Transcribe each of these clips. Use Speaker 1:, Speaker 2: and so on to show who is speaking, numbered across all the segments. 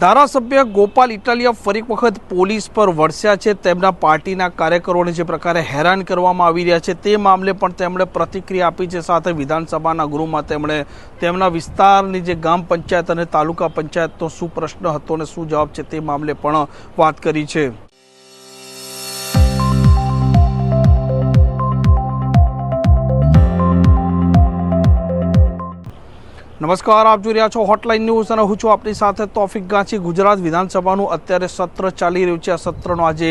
Speaker 1: ધારાસભ્ય ગોપાલ ઇટાલિયા ફરી વખત પોલીસ પર વરસ્યા છે। તેમના પાર્ટીના કાર્યકરોને જે પ્રકારે હેરાન કરવામાં આવી રહ્યા છે તે મામલે પણ તેમણે પ્રતિક્રિયા આપી છે। સાથે વિધાનસભાના ગૃહમાં તેમણે તેમના વિસ્તારની જે ગ્રામ પંચાયત અને તાલુકા પંચાયતનો શું પ્રશ્ન હતો અને શું જવાબ છે તે મામલે પણ વાત કરી છે। નમસ્કાર, આપ જોઈ રહ્યા છો હોટલાઇન ન્યૂઝ અને હું છું આપની સાથે તોફિક ગાંચી। ગુજરાત વિધાનસભાનું અત્યારે સત્ર ચાલી રહ્યું છે। આ સત્રનો આજે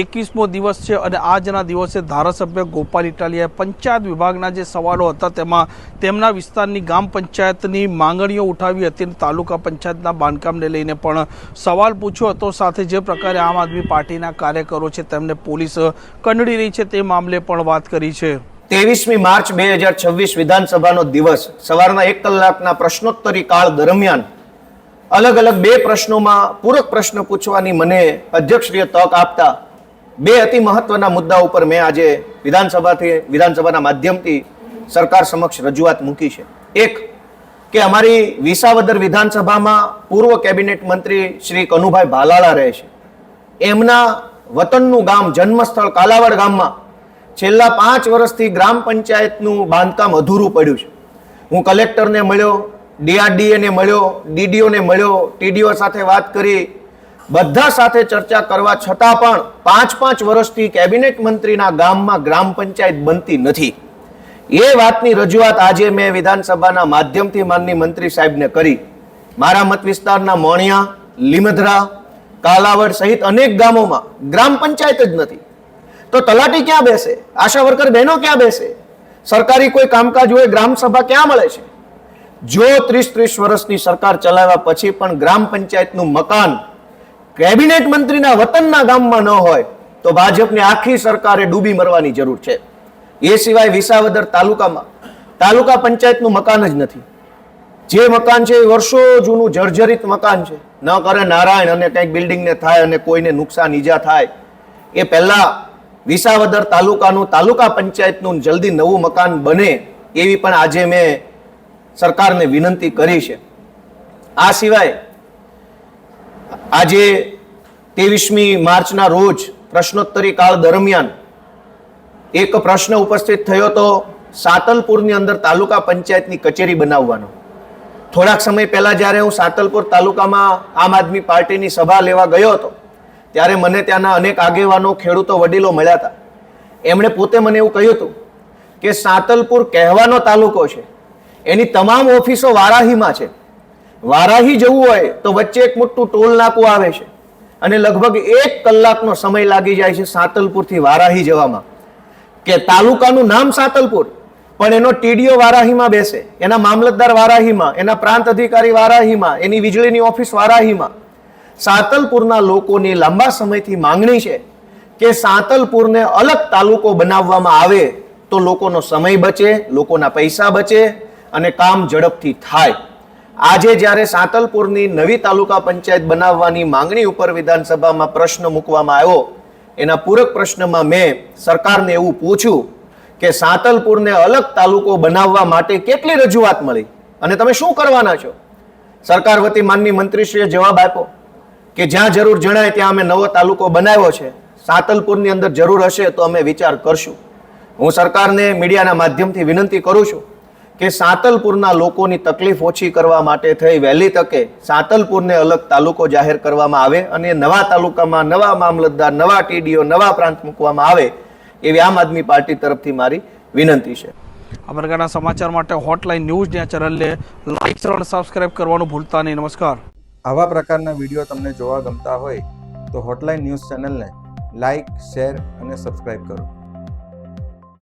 Speaker 1: 21મો દિવસ છે અને આજના દિવસે ધારાસભ્ય ગોપાલ ઇટાલિયાએ પંચાયત વિભાગના જે સવાલો હતા તેમાં તેમના વિસ્તારની ગ્રામ પંચાયતની માંગણીઓ ઉઠાવી હતી અને તાલુકા પંચાયતના બાંધકામને લઈને પણ સવાલ પૂછ્યો હતો। સાથે જે પ્રકારે આમ આદમી પાર્ટીના કાર્યકરો છે તેમને પોલીસ કંડળી રહી છે તે મામલે પણ વાત કરી છે।
Speaker 2: 23મી માર્ચ 2026 વિધાનસભાનો દિવસ સવારના 1 કલાકના પ્રશ્નોત્તરી કાળ દરમિયાન અલગ અલગ બે પ્રશ્નોમાં પૂરક પ્રશ્ન પૂછવાની મને અધ્યક્ષશ્રીએ તક આપતા બે અતિ મહત્વના મુદ્દા ઉપર મેં આજે વિધાનસભાના માધ્યમથી સરકાર સમક્ષ રજૂઆત મૂકી છે। એક કે અમારી વિસાવદર વિધાનસભામાં પૂર્વ કેબિનેટ મંત્રી શ્રી કનુભાઈ ભાલાળા રહે છે। એમના વતનનું ગામ જન્મસ્થળ કાલાવડ ગામમાં છેલ્લા 5 વર્ષથી ગ્રામ પંચાયતનું બાંધકામ અધૂરું પડ્યું છે। હું કલેક્ટરને મળ્યો, ડીઆરડીએને મળ્યો, ડીડીઓને મળ્યો, ટીડીઓ સાથે વાત કરી, બધા સાથે ચર્ચા કરવા છતાં પણ 5 વર્ષથી કેબિનેટ મંત્રીના ગામમાં ગ્રામ પંચાયત બનતી નથી। એ વાતની રજૂઆત આજે મેં વિધાનસભાના માધ્યમથી માનની મંત્રી સાહેબને કરી। મારા મત વિસ્તારના મોણિયા, લીમધરા, કાલાવડ સહિત અનેક ગામોમાં ગ્રામ પંચાયત જ નથી। તો તલાટી ક્યાં બેસે? આશા વર્કર બહેનો ક્યાં બેસે? સરકારી કોઈ કામકાજ હોય, ગ્રામ સભા ક્યાં મળે છે? જો 30 વર્ષની સરકાર ચલાવ્યા પછી પણ ગ્રામ પંચાયતનું મકાન કેબિનેટ મંત્રીના વતનના ગામમાં ન હોય તો ભાજપની આખી સરકારે ડૂબી મરવાની જરૂર છે। એ સિવાય વિસાવદર તાલુકામાં તાલુકા પંચાયતનું મકાન જ નથી। જે મકાન છે એ વર્ષો જૂનું જર્જરિત મકાન છે। ન કરે નારાયણ અને કંઈક બિલ્ડિંગને થાય અને કોઈને નુકસાન ઈજા થાય એ પહેલા વિસાવદર તાલુકાનું તાલુકા પંચાયતનું જલ્દી નવું મકાન બને એવી પણ આજે મેં સરકારને વિનંતી કરી છે। આ સિવાય આજે 23મી માર્ચના રોજ પ્રશ્નોત્તરી કાળ દરમિયાન એક પ્રશ્ન ઉપસ્થિત થયો તો સાતલપુરની અંદર તાલુકા પંચાયતની કચેરી બનાવવાનો। થોડાક સમય પહેલા જ્યારે હું સાતલપુર તાલુકામાં આમ આદમી પાર્ટીની સભા લેવા ગયો હતો ત્યારે મને ત્યાંના અનેક આગેવાનો, ખેડૂતો, વડીલો મળ્યા હતા। એમણે પોતે મને એવું કહ્યું હતું કે સાતલપુર કહેવાનો તાલુકો છે, એની તમામ ઓફિસો વારાહીમાં છે। વારાહી જવું હોય તો વચ્ચે એક મોટું ટોલ નાકું આવે છે અને લગભગ 1 કલાકનો સમય લાગી જાય છે સાતલપુરથી વારાહી જવામાં। કે તાલુકાનું નામ સાતલપુર પણ એનો ટીડીઓ વારાહીમાં બેસે, એના મામલતદાર વારાહીમાં, એના પ્રાંત અધિકારી વારાહીમાં, એની વીજળીની ઓફિસ વારાહીમાં। સાતલપુરના લોકોની લાંબા સમયથી માંગણી છે કે સાતલપુરને અલગ તાલુકો બનાવવામાં આવે તો લોકોનો સમય બચે, લોકોના પૈસા બચે અને કામ ઝડપથી થાય। આજે જ્યારે સાતલપુરની નવી તાલુકા પંચાયત બનાવવાની માંગણી ઉપર વિધાનસભામાં પ્રશ્ન મૂકવામાં આવ્યો, એના પૂરક પ્રશ્નમાં મેં સરકારને એવું પૂછ્યું કે સાતલપુરને અલગ તાલુકો બનાવવા માટે કેટલી રજૂઆત મળી અને તમે શું કરવાના છો? સરકાર વતી માનની મંત્રીશ્રીએ જવાબ આપ્યો કે જ્યાં જરૂર જણાય ત્યાં અમે નવો તાલુકો બનાવ્યો છે। સાતલપુરની અંદર જરૂર હશે તો અમે વિચાર કરશું। હું સરકારને મીડિયાના માધ્યમથી વિનંતી કરું છું કે સાતલપુરના લોકોની તકલીફ ઓછી કરવા માટે થઈ વહેલી તકે સાતલપુરને અલગ તાલુકો જાહેર કરવામાં આવે અને નવા તાલુકામાં નવા મામલતદાર, નવા ટીડીઓ, નવા પ્રાંત મૂકવામાં આવે એવી આમ આદમી પાર્ટી તરફથી મારી વિનંતી છે।
Speaker 1: આ પ્રકારના સમાચાર માટે હોટલાઇન ન્યૂઝ ચેનલને લાઈક અને સબસ્ક્રાઇબ કરવાનું ભૂલતા નહીં। નમસ્કાર।
Speaker 3: આવા પ્રકારના વિડીયો તમને જોવા ગમતા હોય તો હોટલાઇન ન્યૂઝ ચેનલને લાઇક, શેર અને સબસ્ક્રાઇબ કરો।